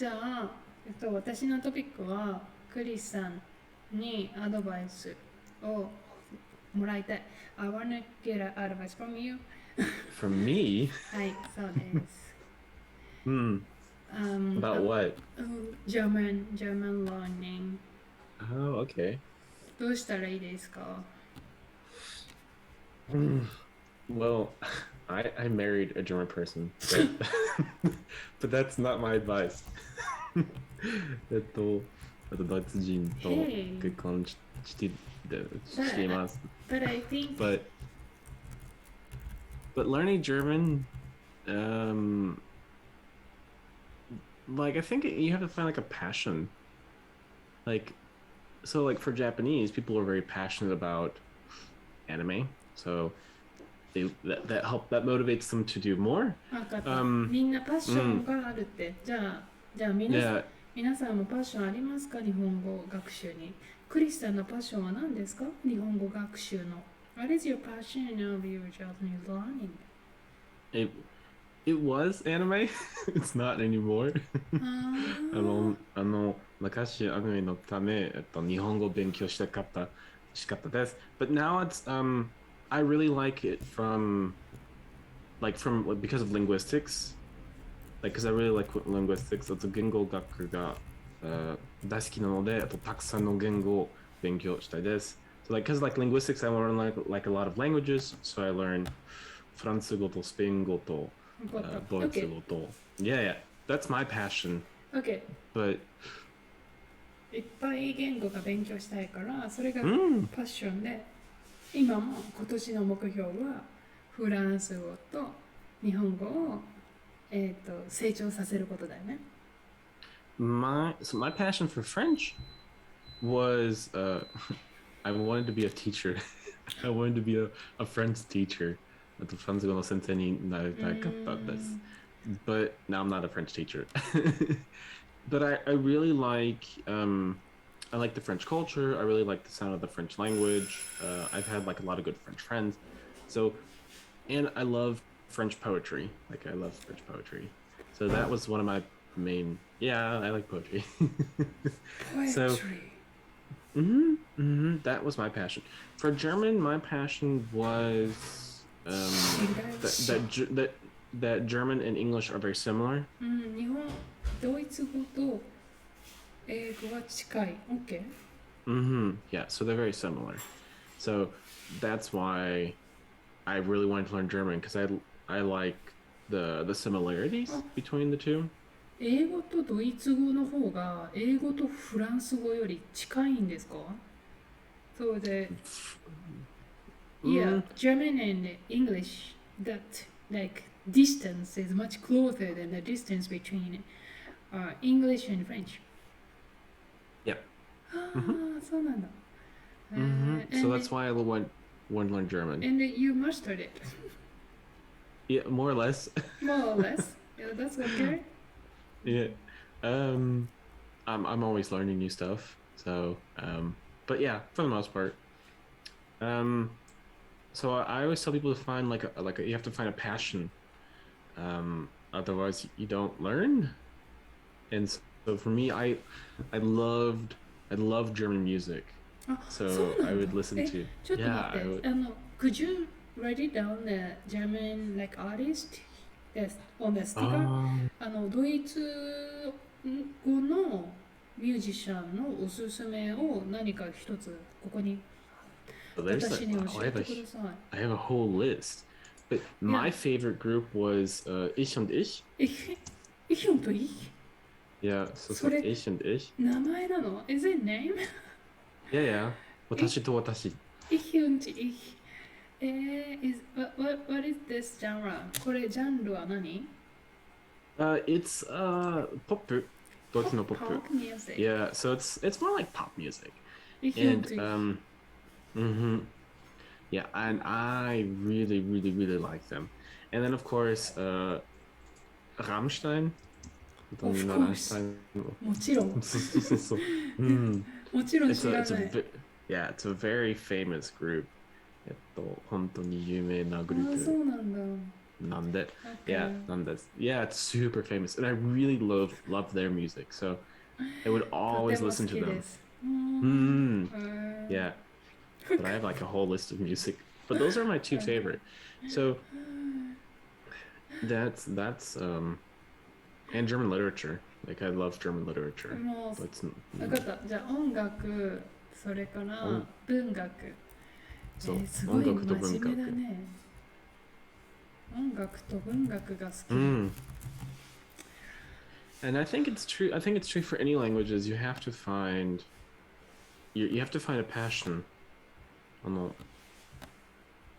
じゃあ、私のトピックはクリスさんにアドバイスをもらいたい。I wanna get advice from you. From me? はい、そうです。About what? German learning. Oh, okay. どうしたらいいですか？ Well, I married a German person, but but that's not my advice. えっと、ドイツ人と Hey, 結婚してい but, ます。but I think But learning German, um, like I think you have to find like a passion. Like so, like for Japanese, people are very passionate about anime. So that motivates them to do more. わかった。Um, みんなパッション mm, があるって。じゃあyeah, 皆さんもパッションありますか？日本語学習に。クリスさんのパッションは何ですか？日本語学習の。What is your passion of your Japanese learning? it it was anime. It's not anymore. 昔アニメのため、日本語勉強したかったです。But now it's I really like it from because of linguistics. Like, because I really like linguistics. あと言語学が、大好きなので、あとたくさんの言語を勉強したいです。So like, because like linguistics, I learn like a lot of languages. So I learn フランス語とスペイン語と、ドイツ語と。Yeah, that's my passion. OK。But いっぱい言語が勉強したいから、それがパッションで、今年の目標はフランス語と日本語を、成長させることだよね。my passion for French was I wanted to be a teacher. I wanted to be a French teacher. あとフランス語の先生になりたかったです。But now I'm not a French teacher. But I really like I like the French culture. I really like the sound of the French language. I've had like a lot of good French friends. So, and I love French poetry. Like I love French poetry. So that was one of my main. Yeah, I like poetry. So, Poetry. that was my passion. For German, my passion was that German and English are very similar. 日本、ドイツ語と英語は近い。OK。Yeah, so they're very similar. So that's why I really wanted to learn German because I like the similarities between the two. 英語とドイツ語の方が英語とフランス語より近いんですか？そうで、Yeah, German and English, that like distance is much closer than the distance between English and French. Yep. そうなんだ。So that's why I want to learn German. And you mastered it. Yeah, more or less. More or less. Yeah, that's okay. Yeah. I'm always learning new stuff. So, but yeah, for the most part. So I always tell people to find you have to find a passion. Otherwise you don't learn. And so for me, I loved German music. So I would listen to. ちょっと待って。Could you write it down the German like artist that's on the sticker? ドイツ語のミュージシャンのおすすめを何か一つここに。私に教えてください。I have a whole list. But my favorite group was Ich und Ich. Ich und Ich? Yeah, so Ich und Ich. 名前なの？ Is it name? Yeah. 私と私。Ich und Ich. What is this genre? これジャンルは何？ It's pop. ドイツのポップ。Pop music. Yeah, so it's more like pop music. Ich And und Ich. Yeah, and I really, really, really like them. And then of course, Rammstein. Of course. もちろん。もちろん知らない。Yeah, it's a very famous group. 本当に有名なグループ。そうなんだ。なんで Okay. Yeah, なんです Yeah, it's super famous, and I really love their music. So I would とて always も好 listen き to で them. す。Yeah, but I have like a whole list of music. But those are my two favorite. So that's and German literature. Like I love German literature. も But it's う、分かった。じゃあ音楽、それから音文学。そうすごい音楽と文真面目だ学。ね。音楽と文学が好き。And I think it's true. I think it's true for any languages. You have to find you have to find a passion.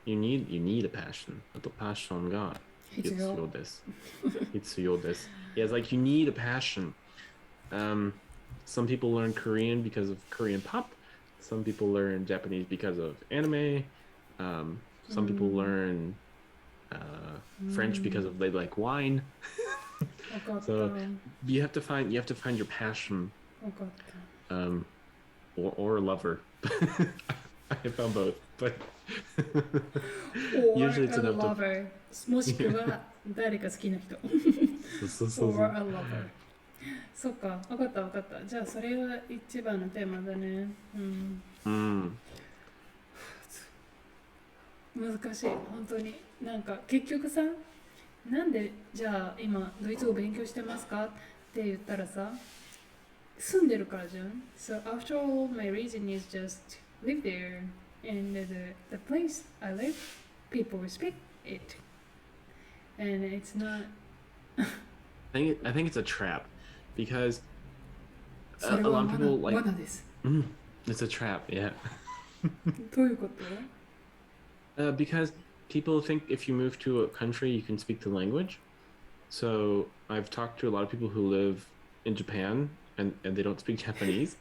You need a passion. あとパッションが必要です。必要です。Yeah, it's like you need a passion. Some people learn Korean because of Korean pop. Some people learn Japanese because of anime. Some people learn French because of they like wine. 分かった。 So you have to find your passion. 分かった。Or a lover. I have found both, but Or usually it's a enough to. lover もしくは誰か好きな人。Or a lover。そっか、分かった分かった。じゃあそれが一番のテーマだね。難しい、本当に。なんか結局さ、なんでじゃあ今ドイツ語勉強してますかって言ったらさ、住んでるからじゃん。So after all, my reason is just live there, and the place I live, people speak it, and it's not. I think it's a trap because そ a れは lot of people 罠 like です。 it's a trap. Yeah. どういうこと？ Because people think if you move to a country, you can speak the language. So I've talked to a lot of people who live in Japan and they don't speak Japanese.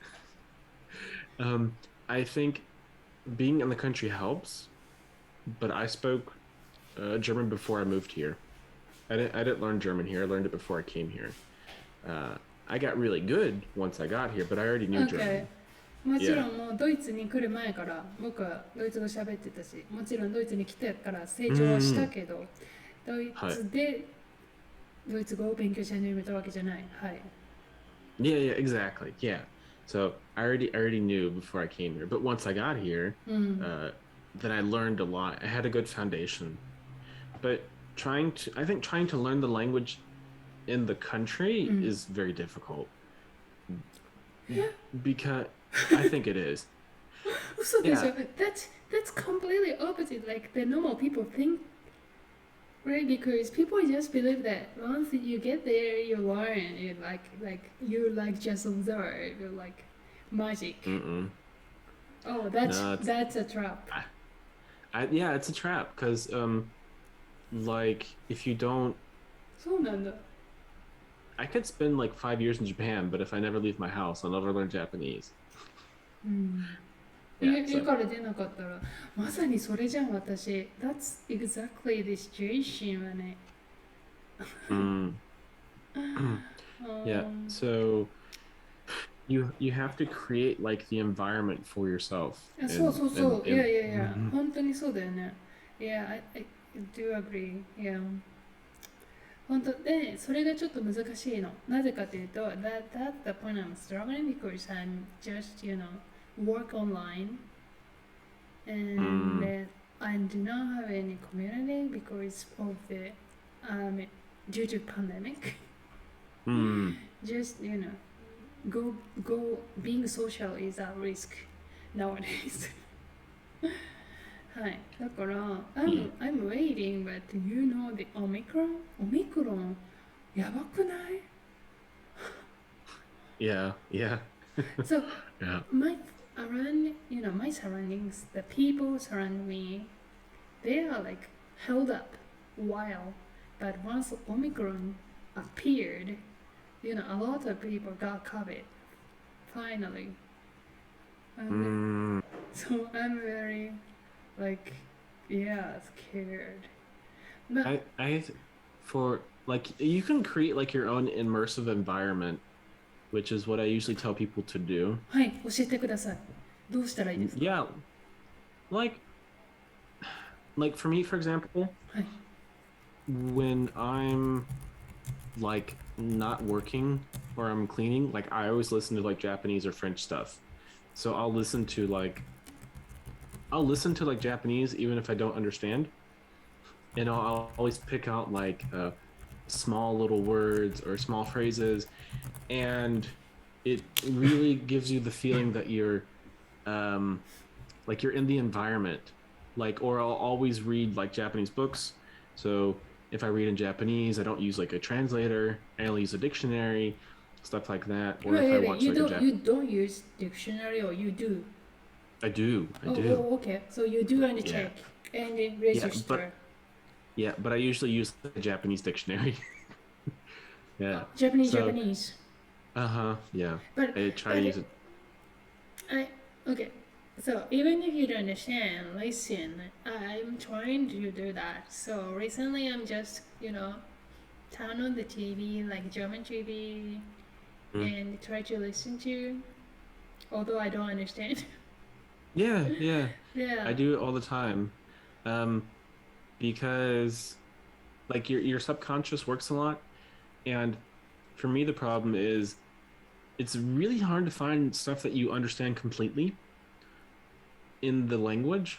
I think being in the country helps, but I spoke German before I moved here. I didn't learn German here. I learned it before I came here. I got really good once I got here, but I already knew German. Okay. もちろんもうドイツに来る前から僕はドイツ語喋ってたし、もちろんドイツに来てから成長はしたけど、ドイツでドイツ語を勉強し始めたわけじゃない。はい。Yeah, exactly. Yeah. So I already knew before I came here, but once I got here, then I learned a lot. I had a good foundation. But I think trying to learn the language in the country is very difficult. Because I think it is. 嘘でしょ？ That's completely opposite. Like the normal people think, right? Because people just believe that once you get there, you learn. You just observe. You're like magic. Oh, that's a trap. Yeah, it's a trap because like if you don't, そうなんだ。 I could spend like 5 years in Japan, but if I never leave my house, I'll never learn Japanese. 家から出なかったらまさにそれじゃん私。That's exactly the situation はね。Yeah, so you have to create like the environment for yourself. そうそうそう。いやいやいや、本当にそうだよね。Yeah, I do agree. Yeah. 本当で、それがちょっと難しいの。なぜかというと、that's the point I'm struggling because I'm just, work online and I do not have any community because of the due to pandemic. Just, go being social is a risk nowadays. はい、だから、I'm waiting, but the Omicron やばくない？ Yeah. So, Yeah. my surroundings, the people surrounding me, they are like held up a while, but once Omicron appeared, a lot of people got COVID, finally. So I'm very scared. But I for like you can create like your own immersive environment, which is what I usually tell people to do. はい、教えてください。どうしたらいいですか？ Yeah, like for me, for example, はい。when I'm like not working or I'm cleaning, like I always listen to like Japanese or French stuff. So I'll listen to like Japanese even if I don't understand, and I'll always pick out like small little words or small phrases, and it really gives you the feeling that um, you're in the environment. Like, or I'll always read like Japanese books. So if I read in Japanese, I don't use like a translator. I only use a dictionary, stuff like that. Or if I watch You like a don't use dictionary or you do? I do. Oh, okay. So you do and Yeah. check and then register. But I usually use the Japanese dictionary. Yeah. Japanese, So, Japanese. yeah. But I try to use it. okay. So even if you don't understand, listen. I'm trying to do that. So recently, I'm just turn on the TV like German TV Mm. and try to listen to, although I don't understand. Yeah, Yeah. I do it all the time. Um, because like your subconscious works a lot, and for me the problem is it's really hard to find stuff that you understand completely in the language,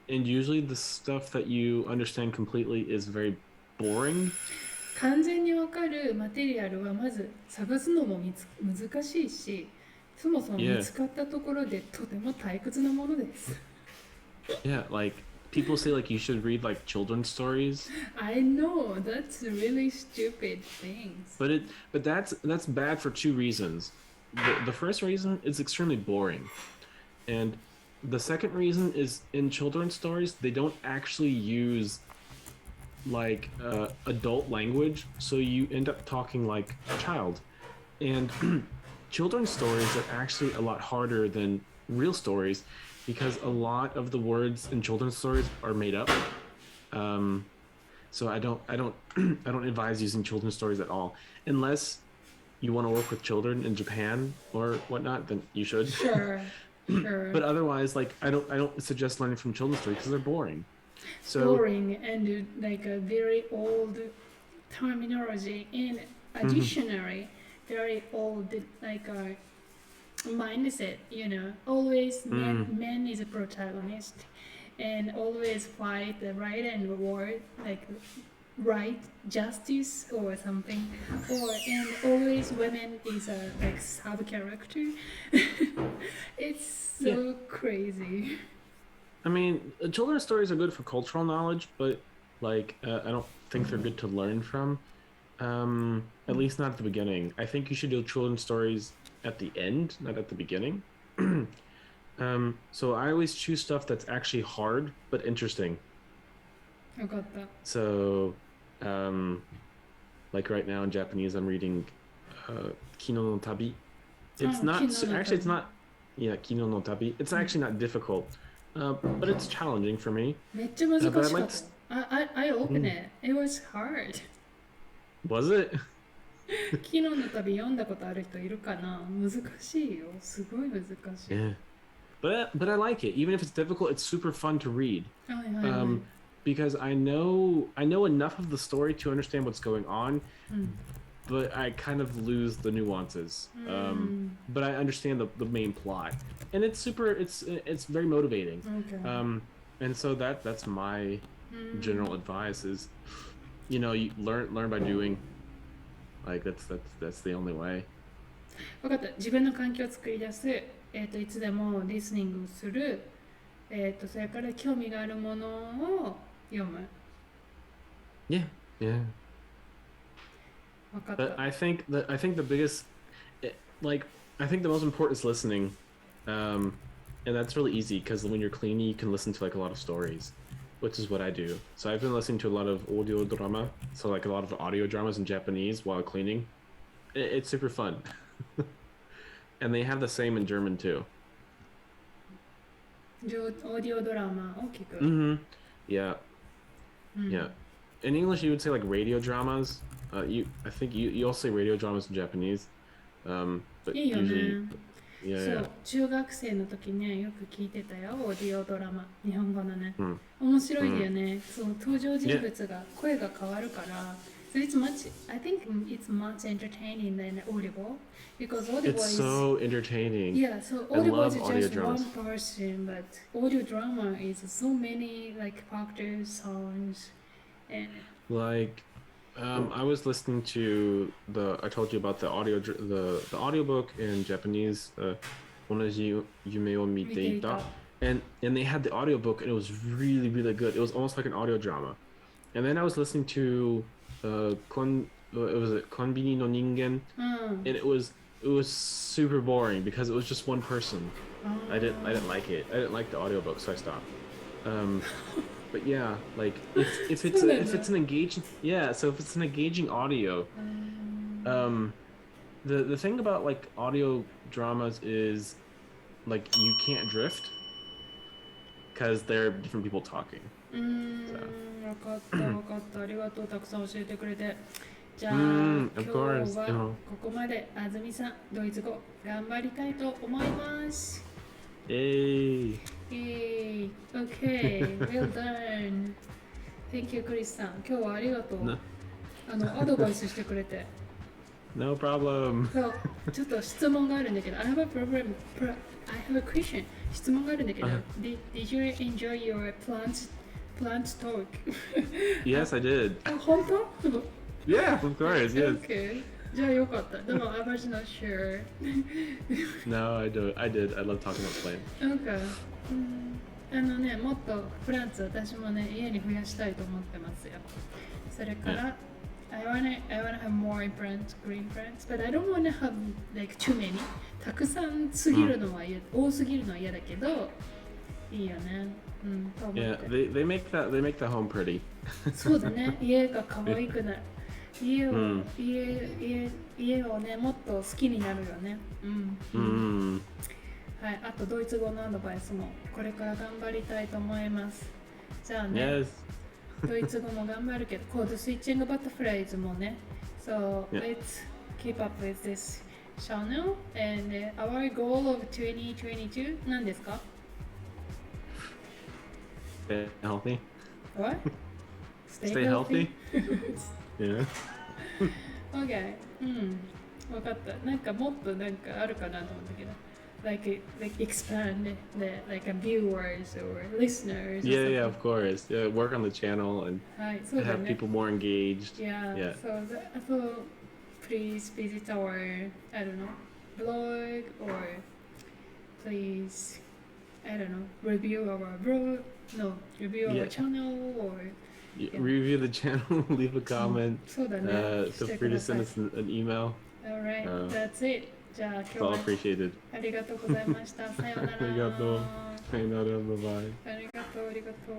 and usually the stuff that you understand completely is very boring. 完全にわかるマテリアルはまず探すのも難しいし、そもそも見つかったところでとても退屈なものです。Yeah, like people say like you should read like children's stories. I know that's really stupid things. But that's bad for two reasons. The first reason is extremely boring. And the second reason is in children's stories they don't actually use like adult language, so you end up talking like a child. And children's stories are actually a lot harder than real stories because a lot of the words in children's stories are made up. So I don't I don't advise using children's stories at all unless you want to work with children in Japan or whatnot. Then you should. Sure. But otherwise, like I don't suggest learning from children's stories because they're boring. So Boring and like a very old terminology and additionally very old like a mindset, always man is a protagonist and always fight the right and word like right justice or something, and always women is a like sub character. It's so crazy. I mean, children's stories are good for cultural knowledge, but like I don't think they're good to learn from. At least not at the beginning. I think you should do children's stories at the end, not at the beginning. So I always choose stuff that's actually hard but interesting. I got that. So, like right now in Japanese, I'm reading Kino no Tabi. It's not Kino no actually. It's Tabi. not. Yeah, Kino no Tabi. It's actually not difficult, but it's challenging for me. めっちゃ難しか but った。 I like. I opened it. It was hard. Was it? 昨日の旅読んだことある人いるかな。難しいよ。すごい難しい。Yeah, but I like it. Even if it's difficult, it's super fun to read. はいはいはい。Because I know enough of the story to understand what's going on, うん。 but I kind of lose the nuances. But I understand the main plot, and it's very motivating. Okay. And so that's my general advice is, you learn by doing. Like that's the only way. 分かった。自分の環境を作り出す。いつでもリスニングをする。それから興味があるものを読む。Yeah. 分かっ But た。I think the biggest, I think the most important is listening, and that's really easy because when you're cleaning, you can listen to like a lot of stories, which is what I do. So I've been listening to a lot of audio drama, so like a lot of audio dramas in Japanese while cleaning. It's super fun, and they have the same in German too. オーディオドラマを聞く。Yeah. Yeah. In English, you would say like radio dramas. I think you also say radio dramas in Japanese. But いいよ usually, ね。Yeah, そう yeah. 中学生の時ねよく聞いてたよオーディオドラマ日本語のね、 Mm. 面白いんだよね、その登場人物が声が変わるから、so it's much I think it's much entertaining than Audible because Audible It's is so entertaining. yeah, so I Audible love is audio just dramas. one person, but audio drama is so many like characters, songs, and Like, I was listening to I told you about the the audiobook in Japanese, 同じ夢を見ていた. And they had the audiobook and it was really, really good. It was almost like an audio drama. And then I was listening to it was a Konbini no Ningen, and it was super boring because it was just one person. I didn't like it. I didn't like the audiobook, so I stopped. But yeah, like if it's an engaging so if it's an engaging audio, the thing about like audio dramas is like you can't drift because there are different people talking. わかったわかったありがとうたくさん教えてくれてじゃあ、of 今日 course, はここまであずみさんドイツ語頑張りたいと思います。 Yay! Yay! Okay, well done. Thank you, クリスさん。今日はありがとう。アドバイスしてくれて。No problem. そうちょっと質問があるんだけど、I have a problem. I have a question. 質問があるんだけど、did you enjoy your plant talk? Yes, I did. 本当 Yeah, of course. Yes. Okay. じゃあよかった。でも I was not sure. No, I do. I did. I love talking about plants. なんか、ね、もっとプランツ私もね、家に増やしたいと思ってますよ。それから、I wanna have more plants, green plants, but I don't wanna have like too many. たくさんすぎるのは多すぎるのは嫌だけど、いいよね。と思って。Yeah, they make the home pretty. そうだね、家が可愛くなる。家をね、もっと好きになるよね。はい、あとドイツ語のアドバイスもこれから頑張りたいと思います。じゃあね、Yes. ドイツ語も頑張るけど、コードスイッチングバタフライズもね。So let's keep up with this channel and our goal of 2022何ですか Stay healthy. What? Stay healthy. Yeah. Okay. わかった。なんかもっとなんかあるかなと思ったけど。Like expand like viewers or listeners. Yeah, of course. Yeah, work on the channel and have people more engaged. Yeah. So please visit our I don't know blog or please I don't know review our blog. No, review our channel or review the channel. Leave a comment. Feel free to send us an email. All right, that's it. じゃあ今日は It's all appreciated. ありがとうございました。さようなら。ありがとう。さようなら。バイバイ。ありがとう。